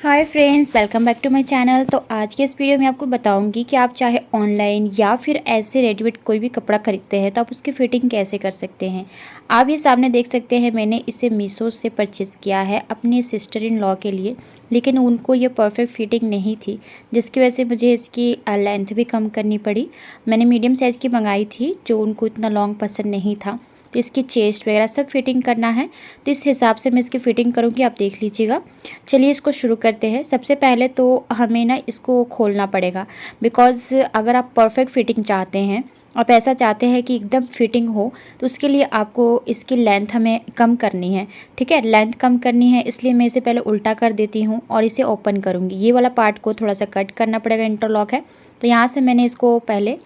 Hi friends, welcome back to my channel. तो आज के इस वीडियो में आपको बताऊंगी कि आप चाहे ऑनलाइन या फिर ऐसे रेडीमेड कोई भी कपड़ा खरीदते हैं तो आप उसकी फ़िटिंग कैसे कर सकते हैं। आप ये सामने देख सकते हैं, मैंने इसे मीशो से परचेज़ किया है अपनी सिस्टर इन लॉ के लिए, लेकिन उनको ये परफेक्ट फ़िटिंग नहीं थी, जिसकी वजह से मुझे इसकी लेंथ भी कम करनी पड़ी। मैंने मीडियम साइज़ की मंगाई थी जो उनको इतना लॉन्ग पसंद नहीं था, तो इसकी चेस्ट वगैरह सब फिटिंग करना है, तो इस हिसाब से मैं इसकी फ़िटिंग करूँगी, आप देख लीजिएगा। चलिए इसको शुरू करते हैं। सबसे पहले तो हमें ना इसको खोलना पड़ेगा, बिकॉज़ अगर आप परफेक्ट फिटिंग चाहते हैं, आप ऐसा चाहते हैं कि एकदम फिटिंग हो, तो उसके लिए आपको इसकी लेंथ हमें कम करनी है। ठीक है, लेंथ कम करनी है, इसलिए मैं इसे पहले उल्टा कर देती हूँ और इसे ओपन करूँगी। ये वाला पार्ट को थोड़ा सा कट करना पड़ेगा, इंटरलॉक है तो यहाँ से मैंने इसको पहले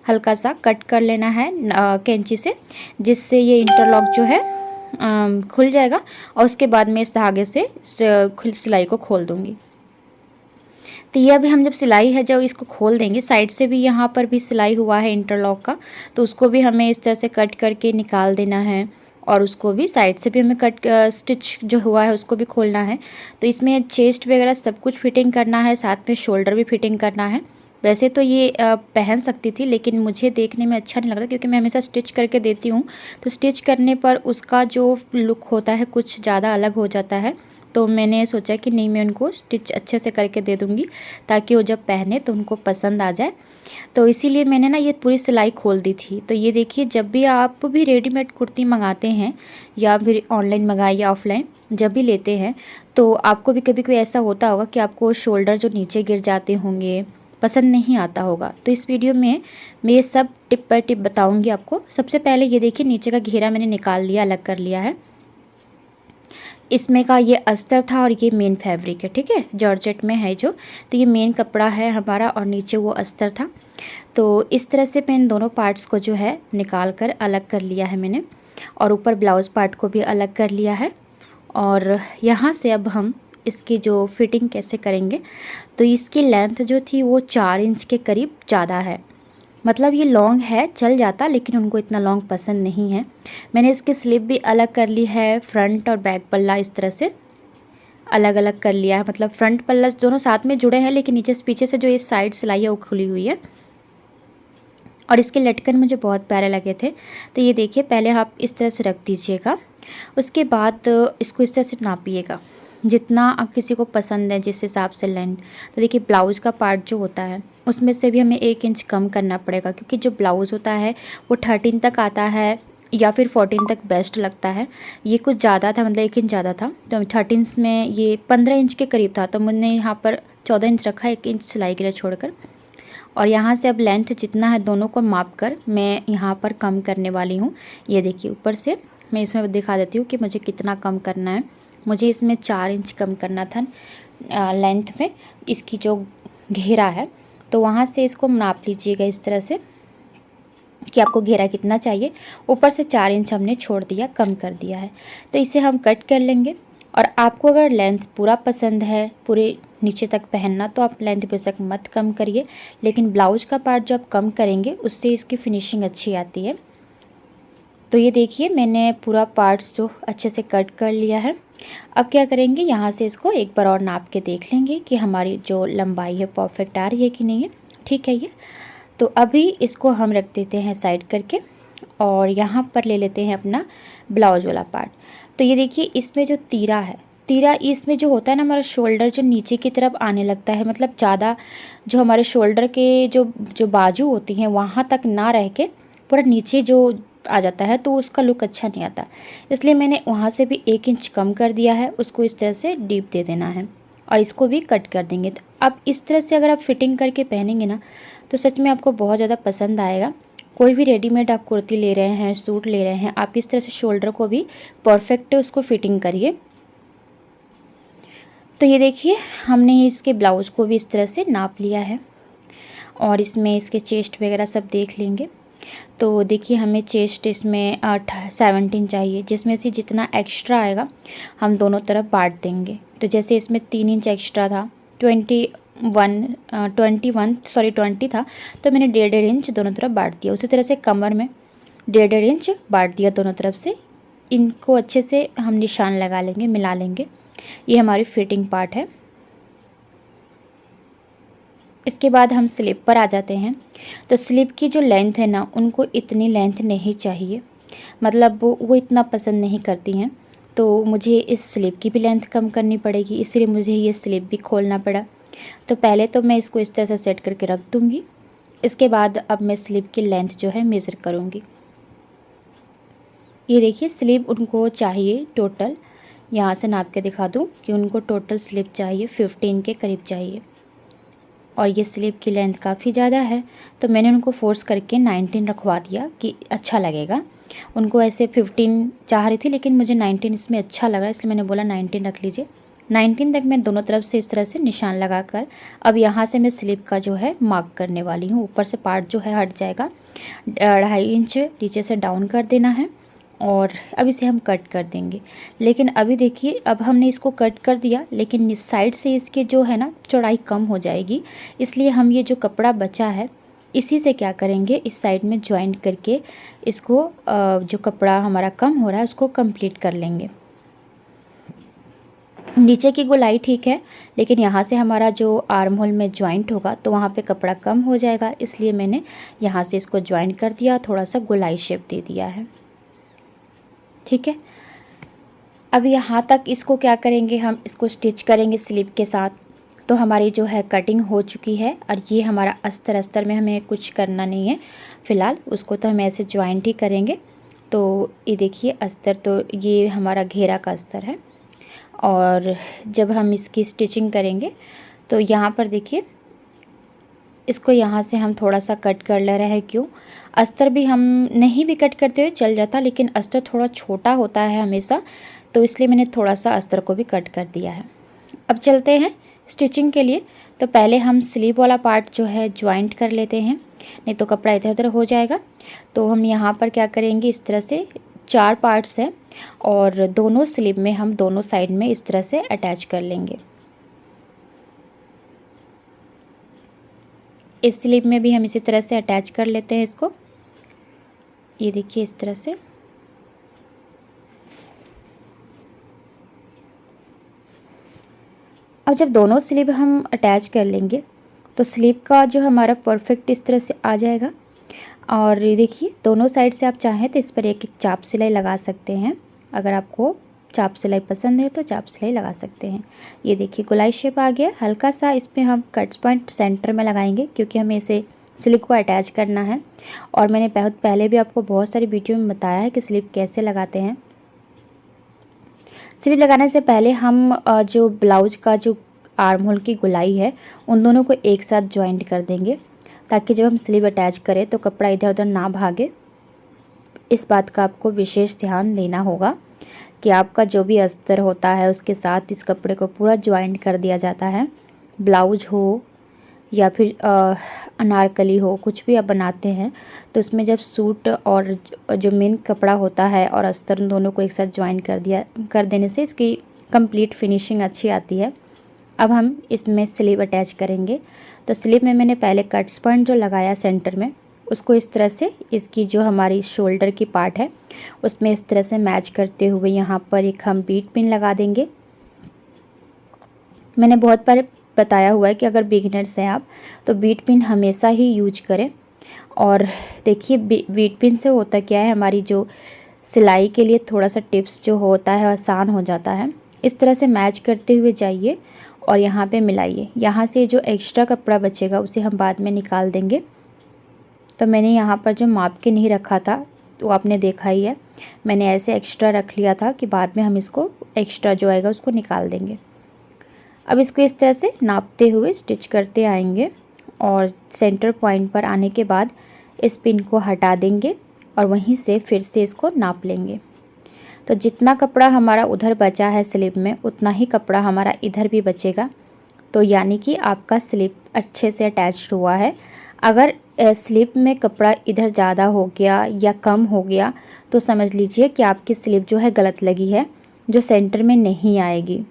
हल्का सा कट कर लेना है कैंची से, जिससे ये इंटरलॉक जो है खुल जाएगा और उसके बाद मैं इस धागे से सिलाई को खोल दूँगी। तो ये अभी हम जब सिलाई है जब इसको खोल देंगे, साइड से भी यहाँ पर भी सिलाई हुआ है इंटरलॉक का, तो उसको भी हमें इस तरह से कट करके निकाल देना है और उसको भी साइड से भी हमें स्टिच जो हुआ है उसको भी खोलना है। तो इसमें चेस्ट वगैरह सब कुछ फिटिंग करना है, साथ में शोल्डर भी फिटिंग करना है। वैसे तो ये पहन सकती थी, लेकिन मुझे देखने में अच्छा नहीं लग रहा, क्योंकि मैं हमेशा स्टिच करके देती हूँ, तो स्टिच करने पर उसका जो लुक होता है कुछ ज़्यादा अलग हो जाता है। तो मैंने सोचा कि नहीं, मैं उनको स्टिच अच्छे से करके दे दूँगी ताकि वो जब पहने तो उनको पसंद आ जाए। तो इसीलिए मैंने ना ये पूरी सिलाई खोल दी थी। तो ये देखिए, जब भी आप भी रेडीमेड कुर्ती मंगाते हैं या फिर ऑनलाइन मंगाए या ऑफलाइन जब भी लेते हैं, तो आपको भी कभी कभी ऐसा होता होगा कि आपको शोल्डर जो नीचे गिर जाते होंगे, पसंद नहीं आता होगा। तो इस वीडियो में मैं ये सब टिप बाय टिप बताऊंगी आपको। सबसे पहले ये देखिए, नीचे का घेरा मैंने निकाल लिया, अलग कर लिया है। इसमें का ये अस्तर था और ये मेन फैब्रिक है, ठीक है, जॉर्जेट में है जो, तो ये मेन कपड़ा है हमारा और नीचे वो अस्तर था। तो इस तरह से मैं इन दोनों पार्ट्स को जो है निकाल कर अलग कर लिया है मैंने, और ऊपर ब्लाउज़ पार्ट को भी अलग कर लिया है। और यहाँ से अब हम इसकी जो फिटिंग कैसे करेंगे, तो इसकी लेंथ जो थी वो 4 इंच के करीब ज़्यादा है। मतलब ये लॉन्ग है, चल जाता, लेकिन उनको इतना लॉन्ग पसंद नहीं है। मैंने इसकी स्लिप भी अलग कर ली है, फ्रंट और बैक पल्ला इस तरह से अलग अलग कर लिया है। मतलब फ्रंट पल्ला दोनों साथ में जुड़े हैं, लेकिन नीचे से पीछे से जो ये साइड सिलाई है वो खुली हुई है। और इसके लटकन मुझे बहुत प्यारे लगे थे। तो ये देखिए, पहले आप इस तरह से रख दीजिएगा, उसके बाद इसको इस तरह से नापिएगा जितना आप किसी को पसंद है, जिस हिसाब से लेंथ। तो देखिए, ब्लाउज़ का पार्ट जो होता है उसमें से भी हमें 1 इंच कम करना पड़ेगा, क्योंकि जो ब्लाउज़ होता है वो 13 तक आता है या फिर 14 तक बेस्ट लगता है। ये कुछ ज़्यादा था, मतलब 1 इंच ज़्यादा था, तो 13 में ये 15 इंच के करीब था, तो मैंने यहाँ पर 14 इंच रखा, 1 इंच सिलाई के लिए छोड़कर। और यहाँ से अब लेंथ जितना है दोनों को माप कर मैं यहाँ पर कम करने वाली हूँ। ये देखिए, ऊपर से मैं इसमें दिखा देती हूँ कि मुझे कितना कम करना है। मुझे इसमें 4 इंच कम करना था लेंथ में, इसकी जो घेरा है। तो वहाँ से इसको नाप लीजिएगा इस तरह से कि आपको घेरा कितना चाहिए। ऊपर से 4 इंच हमने छोड़ दिया, कम कर दिया है। तो इसे हम कट कर लेंगे। और आपको अगर लेंथ पूरा पसंद है, पूरे नीचे तक पहनना, तो आप लेंथ बेशक मत कम करिए, लेकिन ब्लाउज का पार्ट जो आप कम करेंगे उससे इसकी फिनिशिंग अच्छी आती है। तो ये देखिए, मैंने पूरा पार्ट्स जो अच्छे से कट कर लिया है। अब क्या करेंगे, यहाँ से इसको एक बार और नाप के देख लेंगे कि हमारी जो लंबाई है परफेक्ट आ रही है कि नहीं है। ठीक है ये। तो अभी इसको हम रख देते हैं साइड करके, और यहाँ पर ले लेते हैं अपना ब्लाउज वाला पार्ट। तो ये देखिए, इसमें जो तीरा है, तीरा इसमें जो होता है ना, हमारा शोल्डर जो नीचे की तरफ आने लगता है, मतलब ज़्यादा जो हमारे शोल्डर के जो जो बाजू होती हैं वहाँ तक ना रह के पूरा नीचे जो आ जाता है, तो उसका लुक अच्छा नहीं आता। इसलिए मैंने वहाँ से भी 1 इंच कम कर दिया है, उसको इस तरह से डीप दे देना है और इसको भी कट कर देंगे। तो अब इस तरह से अगर आप फिटिंग करके पहनेंगे ना, तो सच में आपको बहुत ज़्यादा पसंद आएगा। कोई भी रेडीमेड आप कुर्ती ले रहे हैं, सूट ले रहे हैं, आप इस तरह से शोल्डर को भी परफेक्ट उसको फिटिंग करिए। तो ये देखिए, हमने इसके ब्लाउज़ को भी इस तरह से नाप लिया है और इसमें इसके चेस्ट वगैरह सब देख लेंगे। तो देखिए, हमें चेस्ट इसमें 17 चाहिए, जिसमें से जितना एक्स्ट्रा आएगा हम दोनों तरफ बांट देंगे। तो जैसे इसमें 3 इंच एक्स्ट्रा था, 20 था, तो मैंने 1.5 इंच दोनों तरफ बांट दिया। उसी तरह से कमर में 1.5 इंच बांट दिया दोनों तरफ से। इनको अच्छे से हम निशान लगा लेंगे, मिला लेंगे। ये हमारी फिटिंग पार्ट है। इसके बाद हम स्लीव पर आ जाते हैं। तो स्लीव की जो लेंथ है ना, उनको इतनी लेंथ नहीं चाहिए, मतलब वो इतना पसंद नहीं करती हैं। तो मुझे इस स्लीव की भी लेंथ कम करनी पड़ेगी, इसलिए मुझे ये स्लीव भी खोलना पड़ा। तो पहले तो मैं इसको इस तरह से सेट करके रख दूँगी। इसके बाद अब मैं स्लीव की लेंथ जो है मेज़र करूँगी। ये देखिए स्लीव उनको चाहिए टोटल, यहाँ से नाप के दिखा दूँ कि उनको टोटल स्लीव चाहिए 15 के करीब चाहिए, और ये स्लीव की लेंथ काफ़ी ज़्यादा है, तो मैंने उनको फ़ोर्स करके 19 रखवा दिया कि अच्छा लगेगा। उनको ऐसे 15 चाह रही थी, लेकिन मुझे 19 इसमें अच्छा लगा, इसलिए मैंने बोला 19 रख लीजिए। 19 तक मैं दोनों तरफ से इस तरह से निशान लगाकर अब यहाँ से मैं स्लीव का जो है मार्क करने वाली हूँ। ऊपर से पार्ट जो है हट जाएगा, 2.5 इंच नीचे से डाउन कर देना है, और अब इसे हम कट कर देंगे। लेकिन अभी देखिए, अब हमने इसको कट कर दिया, लेकिन इस साइड से इसके जो है ना चौड़ाई कम हो जाएगी, इसलिए हम ये जो कपड़ा बचा है इसी से क्या करेंगे, इस साइड में जॉइंट करके इसको जो कपड़ा हमारा कम हो रहा है उसको कंप्लीट कर लेंगे। नीचे की गोलाई ठीक है, लेकिन यहाँ से हमारा जो आर्म होल में जॉइंट होगा तो वहाँ पे कपड़ा कम हो जाएगा, इसलिए मैंने यहाँ से इसको जॉइंट कर दिया, थोड़ा सा गोलाई शेप दे दिया है। ठीक है, अब यहाँ तक इसको क्या करेंगे, हम इसको स्टिच करेंगे स्लीव के साथ। तो हमारी जो है कटिंग हो चुकी है, और ये हमारा अस्तर में हमें कुछ करना नहीं है फ़िलहाल, उसको तो हम ऐसे जॉइंट ही करेंगे। तो ये देखिए अस्तर, तो ये हमारा घेरा का अस्तर है, और जब हम इसकी स्टिचिंग करेंगे तो यहाँ पर देखिए इसको यहाँ से हम थोड़ा सा कट कर ले रहे हैं। क्यों, अस्तर भी हम नहीं भी कट करते हुए चल जाता, लेकिन अस्तर थोड़ा छोटा होता है हमेशा, तो इसलिए मैंने थोड़ा सा अस्तर को भी कट कर दिया है। अब चलते हैं स्टिचिंग के लिए। तो पहले हम स्लीव वाला पार्ट जो है ज्वाइंट कर लेते हैं, नहीं तो कपड़ा इधर उधर हो जाएगा। तो हम यहाँ पर क्या करेंगे, इस तरह से 4 पार्ट्स हैं, और दोनों स्लीव में हम दोनों साइड में इस तरह से अटैच कर लेंगे। इस स्लीव में भी हम इसी तरह से अटैच कर लेते हैं इसको। ये देखिए इस तरह से। अब जब दोनों स्लीव हम अटैच कर लेंगे तो स्लीव का जो हमारा परफेक्ट इस तरह से आ जाएगा। और ये देखिए दोनों साइड से आप चाहें तो इस पर एक एक चाप सिलाई लगा सकते हैं। अगर आपको चाप सिलाई पसंद है तो चाप सिलाई लगा सकते हैं। ये देखिए गोलाई शेप आ गया। हल्का सा इसमें हम कट्स पॉइंट सेंटर में लगाएंगे, क्योंकि हमें इसे स्लीव को अटैच करना है। और मैंने बहुत पहले भी आपको बहुत सारी वीडियो में बताया है कि स्लीव कैसे लगाते हैं। स्लीव लगाने से पहले हम जो ब्लाउज का जो आर्म होल की गोलाई है उन दोनों को एक साथ ज्वाइंट कर देंगे, ताकि जब हम स्लीव अटैच करें तो कपड़ा इधर उधर ना भागे। इस बात का आपको विशेष ध्यान देना होगा कि आपका जो भी अस्तर होता है उसके साथ इस कपड़े को पूरा ज्वाइंट कर दिया जाता है। ब्लाउज हो या फिर अनारकली हो, कुछ भी आप बनाते हैं तो उसमें जब सूट और जो मेन कपड़ा होता है और अस्तर दोनों को एक साथ ज्वाइंट कर देने से इसकी कंप्लीट फिनिशिंग अच्छी आती है। अब हम इसमें स्लीव अटैच करेंगे। तो स्लीव में मैंने पहले कट्स पॉइंट जो लगाया सेंटर में, उसको इस तरह से इसकी जो हमारी शोल्डर की पार्ट है उसमें इस तरह से मैच करते हुए यहाँ पर एक हम बीट पिन लगा देंगे। मैंने बहुत बार बताया हुआ है कि अगर बिगिनर्स हैं आप तो बीट पिन हमेशा ही यूज करें। और देखिए बीट पिन से होता क्या है, हमारी जो सिलाई के लिए थोड़ा सा टिप्स जो होता है आसान हो जाता है। इस तरह से मैच करते हुए जाइए और यहाँ पे मिलाइए। यहाँ से जो एक्स्ट्रा कपड़ा बचेगा उसे हम बाद में निकाल देंगे। तो मैंने यहाँ पर जो माप के नहीं रखा था वो आपने देखा ही है, मैंने ऐसे एक्स्ट्रा रख लिया था कि बाद में हम इसको एक्स्ट्रा जो आएगा उसको निकाल देंगे। अब इसको इस तरह से नापते हुए स्टिच करते आएंगे, और सेंटर पॉइंट पर आने के बाद इस पिन को हटा देंगे और वहीं से फिर से इसको नाप लेंगे। तो जितना कपड़ा हमारा उधर बचा है स्लीव में, उतना ही कपड़ा हमारा इधर भी बचेगा। तो यानी कि आपका स्लीव अच्छे से अटैच्ड हुआ है। अगर स्लीव में कपड़ा इधर ज़्यादा हो गया या कम हो गया तो समझ लीजिए कि आपकी स्लीव जो है गलत लगी है, जो सेंटर में नहीं आएगी।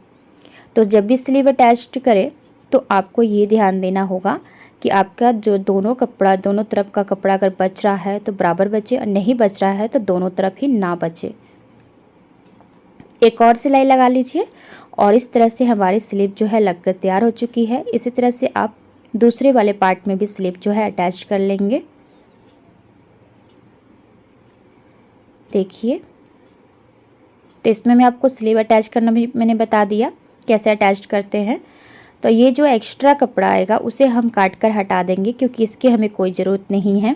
तो जब भी स्लीव अटैच्ड करें तो आपको ये ध्यान देना होगा कि आपका जो दोनों तरफ का कपड़ा अगर बच रहा है तो बराबर बचे, और नहीं बच रहा है तो दोनों तरफ ही ना बचे। एक और सिलाई लगा लीजिए, और इस तरह से हमारी स्लीव जो है लगकर तैयार हो चुकी है। इसी तरह से आप दूसरे वाले पार्ट में भी स्लिप जो है अटैच कर लेंगे। देखिए, तो इसमें मैं आपको स्लीव अटैच करना भी मैंने बता दिया कैसे अटैच करते हैं। तो ये जो एक्स्ट्रा कपड़ा आएगा उसे हम काट कर हटा देंगे, क्योंकि इसकी हमें कोई ज़रूरत नहीं है।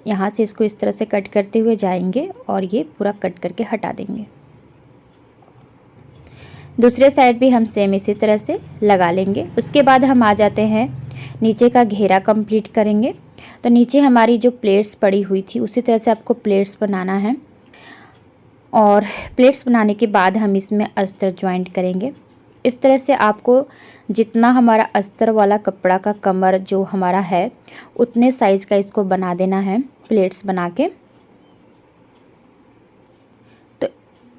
यहाँ से इसको इस तरह से कट करते हुए जाएंगे और ये पूरा कट करके हटा देंगे। दूसरे साइड भी हम सेम इसी तरह से लगा लेंगे। उसके बाद हम आ जाते हैं नीचे का घेरा कंप्लीट करेंगे। तो नीचे हमारी जो प्लेट्स पड़ी हुई थी उसी तरह से आपको प्लेट्स बनाना है, और प्लेट्स बनाने के बाद हम इसमें अस्तर ज्वाइंट करेंगे। इस तरह से आपको जितना हमारा अस्तर वाला कपड़ा का कमर जो हमारा है उतने साइज़ का इसको बना देना है प्लेट्स बना के।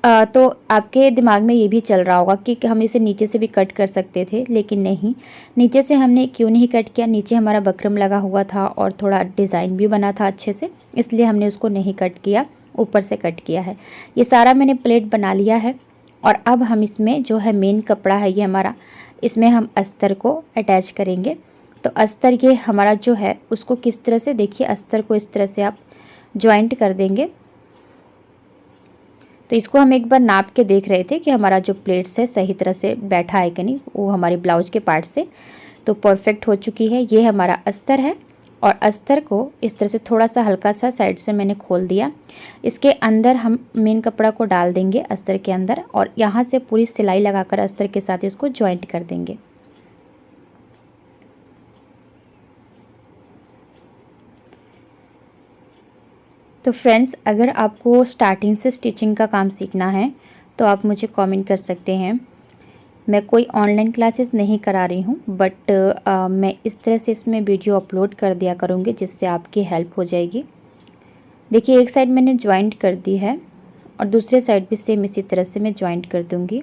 तो आपके दिमाग में ये भी चल रहा होगा कि हम इसे नीचे से भी कट कर सकते थे, लेकिन नहीं, नीचे से हमने क्यों नहीं कट किया। नीचे हमारा बकरम लगा हुआ था और थोड़ा डिज़ाइन भी बना था अच्छे से, इसलिए हमने उसको नहीं कट किया, ऊपर से कट किया है। ये सारा मैंने प्लेट बना लिया है। और अब हम इसमें जो है मेन कपड़ा है ये हमारा, इसमें हम अस्तर को अटैच करेंगे। तो अस्तर ये हमारा जो है उसको किस तरह से, देखिए अस्तर को इस तरह से आप ज्वाइंट कर देंगे। तो इसको हम एक बार नाप के देख रहे थे कि हमारा जो प्लेट्स है सही तरह से बैठा है कि नहीं, वो हमारे ब्लाउज के पार्ट से तो परफेक्ट हो चुकी है। ये हमारा अस्तर है और अस्तर को इस तरह से थोड़ा सा हल्का सा साइड से मैंने खोल दिया। इसके अंदर हम मेन कपड़ा को डाल देंगे अस्तर के अंदर, और यहाँ से पूरी सिलाई लगाकर अस्तर के साथ इसको ज्वाइंट कर देंगे। तो फ्रेंड्स, अगर आपको स्टार्टिंग से स्टिचिंग का काम सीखना है तो आप मुझे कमेंट कर सकते हैं। मैं कोई ऑनलाइन क्लासेस नहीं करा रही हूँ, बट मैं इस तरह से इसमें वीडियो अपलोड कर दिया करूँगी जिससे आपकी हेल्प हो जाएगी। देखिए, एक साइड मैंने ज्वाइंट कर दी है और दूसरे साइड भी सेम इसी तरह से मैं ज्वाइंट कर दूँगी।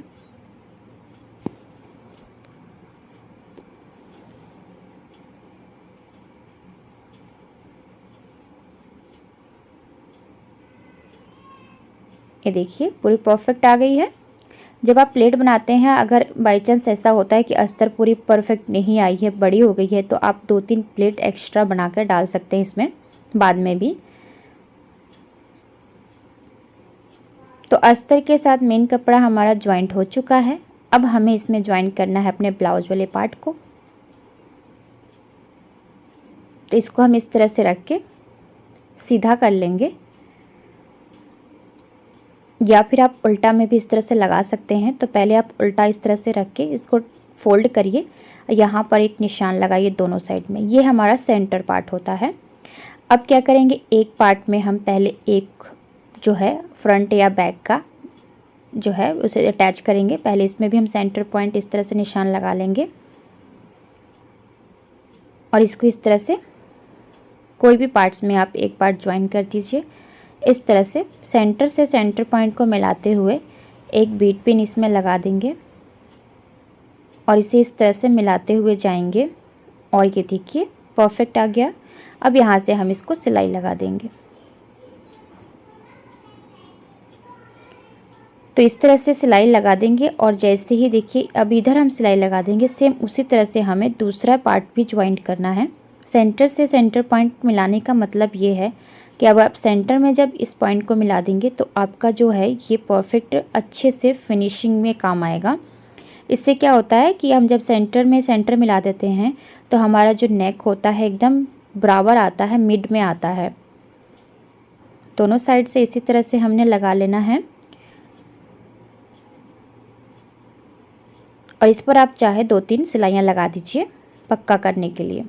ये देखिए पूरी परफेक्ट आ गई है। जब आप प्लेट बनाते हैं, अगर बाई चांस ऐसा होता है कि अस्तर पूरी परफेक्ट नहीं आई है, बड़ी हो गई है, तो आप 2-3 प्लेट एक्स्ट्रा बनाकर डाल सकते हैं इसमें बाद में भी। तो अस्तर के साथ मेन कपड़ा हमारा ज्वाइंट हो चुका है। अब हमें इसमें ज्वाइंट करना है अपने ब्लाउज वाले पार्ट को। तो इसको हम इस तरह से रख के सीधा कर लेंगे, या फिर आप उल्टा में भी इस तरह से लगा सकते हैं। तो पहले आप उल्टा इस तरह से रख के इसको फोल्ड करिए, यहाँ पर एक निशान लगाइए दोनों साइड में। ये हमारा सेंटर पार्ट होता है। अब क्या करेंगे, एक पार्ट में हम पहले एक जो है फ्रंट या बैक का जो है उसे अटैच करेंगे। पहले इसमें भी हम सेंटर पॉइंट इस तरह से निशान लगा लेंगे और इसको इस तरह से कोई भी पार्ट्स में आप एक पार्ट ज्वाइन कर दीजिए। इस तरह से सेंटर पॉइंट को मिलाते हुए एक बीट पिन इसमें लगा देंगे और इसे इस तरह से मिलाते हुए जाएंगे और ये देखिए परफेक्ट आ गया। अब यहाँ से हम इसको सिलाई लगा देंगे। तो इस तरह से सिलाई लगा देंगे और जैसे ही देखिए अब इधर हम सिलाई लगा देंगे, सेम उसी तरह से हमें दूसरा पार्ट भी ज्वाइंट करना है। सेंटर से सेंटर पॉइंट मिलाने का मतलब ये है कि अब आप सेंटर में जब इस पॉइंट को मिला देंगे तो आपका जो है ये परफेक्ट अच्छे से फिनिशिंग में काम आएगा। इससे क्या होता है कि हम जब सेंटर मिला देते हैं तो हमारा जो नेक होता है एकदम बराबर आता है, मिड में आता है। दोनों साइड से इसी तरह से हमने लगा लेना है और इस पर आप चाहे 2-3 सिलाइयाँ लगा दीजिए पक्का करने के लिए।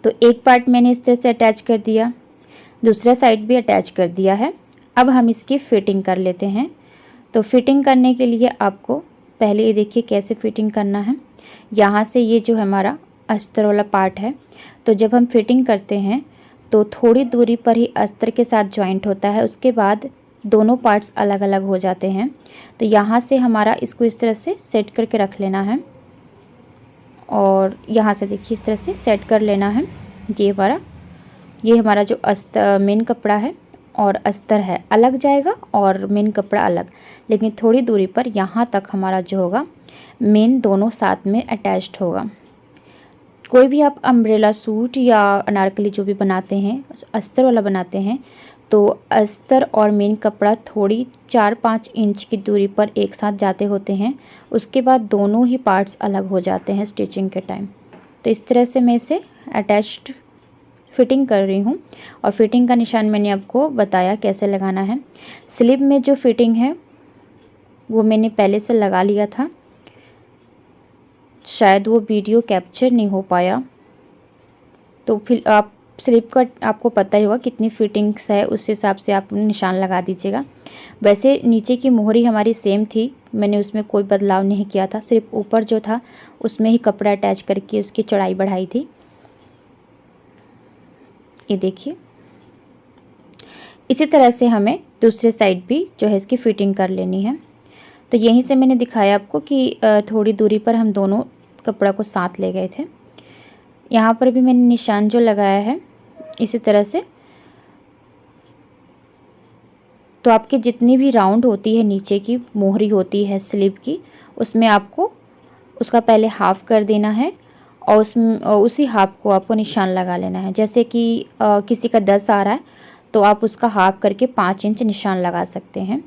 तो एक पार्ट मैंने इस तरह से अटैच कर दिया, दूसरा साइड भी अटैच कर दिया है। अब हम इसकी फिटिंग कर लेते हैं। तो फिटिंग करने के लिए आपको पहले ये देखिए कैसे फिटिंग करना है। यहाँ से ये जो हमारा अस्तर वाला पार्ट है, तो जब हम फिटिंग करते हैं तो थोड़ी दूरी पर ही अस्तर के साथ जॉइंट होता है, उसके बाद दोनों पार्ट्स अलग अलग हो जाते हैं। तो यहाँ से हमारा इसको इस तरह से सेट करके रख लेना है और यहाँ से देखिए इस तरह से सेट कर लेना है। ये हमारा जो अस्तर मेन कपड़ा है और अस्तर है अलग जाएगा और मेन कपड़ा अलग, लेकिन थोड़ी दूरी पर यहाँ तक हमारा जो होगा मेन दोनों साथ में अटैच्ड होगा। कोई भी आप अम्ब्रेला सूट या अनारकली जो भी बनाते हैं, अस्तर वाला बनाते हैं, तो अस्तर और मेन कपड़ा थोड़ी 4-5 इंच की दूरी पर एक साथ जाते होते हैं। उसके बाद दोनों ही पार्ट्स अलग हो जाते हैं स्टिचिंग के टाइम। तो इस तरह से मैं इसे अटैच्ड फिटिंग कर रही हूँ और फिटिंग का निशान मैंने आपको बताया कैसे लगाना है। स्लीव में जो फिटिंग है वो मैंने पहले से लगा लिया था, शायद वो वीडियो कैप्चर नहीं हो पाया, तो फिर आप स्लीव का आपको पता ही होगा कितनी फिटिंग्स है, उस हिसाब से आप निशान लगा दीजिएगा। वैसे नीचे की मोहरी हमारी सेम थी, मैंने उसमें कोई बदलाव नहीं किया था, सिर्फ ऊपर जो था उसमें ही कपड़ा अटैच करके उसकी चौड़ाई बढ़ाई थी। ये देखिए, इसी तरह से हमें दूसरे साइड भी जो है इसकी फिटिंग कर लेनी है। तो यहीं से मैंने दिखाया आपको कि थोड़ी दूरी पर हम दोनों कपड़ा को साथ ले गए थे। यहाँ पर भी मैंने निशान जो लगाया है इसी तरह से। तो आपकी जितनी भी राउंड होती है, नीचे की मोहरी होती है स्लीव की, उसमें आपको उसका पहले हाफ कर देना है और उसमें उसी हाफ को आपको निशान लगा लेना है। जैसे कि किसी का 10 आ रहा है तो आप उसका हाफ करके 5 इंच निशान लगा सकते हैं।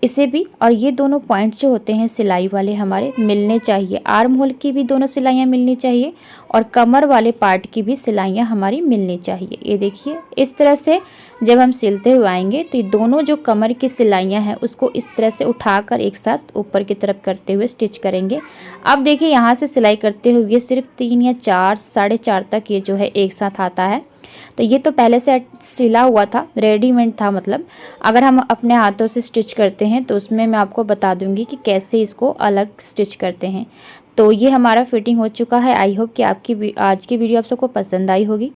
इसे भी, और ये दोनों पॉइंट्स जो होते हैं सिलाई वाले हमारे मिलने चाहिए। आर्म होल की भी दोनों सिलाइयाँ मिलनी चाहिए और कमर वाले पार्ट की भी सिलाइयाँ हमारी मिलनी चाहिए। ये देखिए, इस तरह से जब हम सिलते हुए आएंगे तो ये दोनों जो कमर की सिलाइयाँ हैं उसको इस तरह से उठाकर एक साथ ऊपर की तरफ करते हुए स्टिच करेंगे। अब देखिए, यहाँ से सिलाई करते हुए सिर्फ 3 या 4, 4.5 तक ये जो है एक साथ आता है। तो ये तो पहले से सिला हुआ था, रेडीमेड था। मतलब अगर हम अपने हाथों से स्टिच करते हैं तो उसमें मैं आपको बता दूंगी कि कैसे इसको अलग स्टिच करते हैं। तो ये हमारा फिटिंग हो चुका है। आई होप कि आपकी आज की वीडियो आप सबको पसंद आई होगी।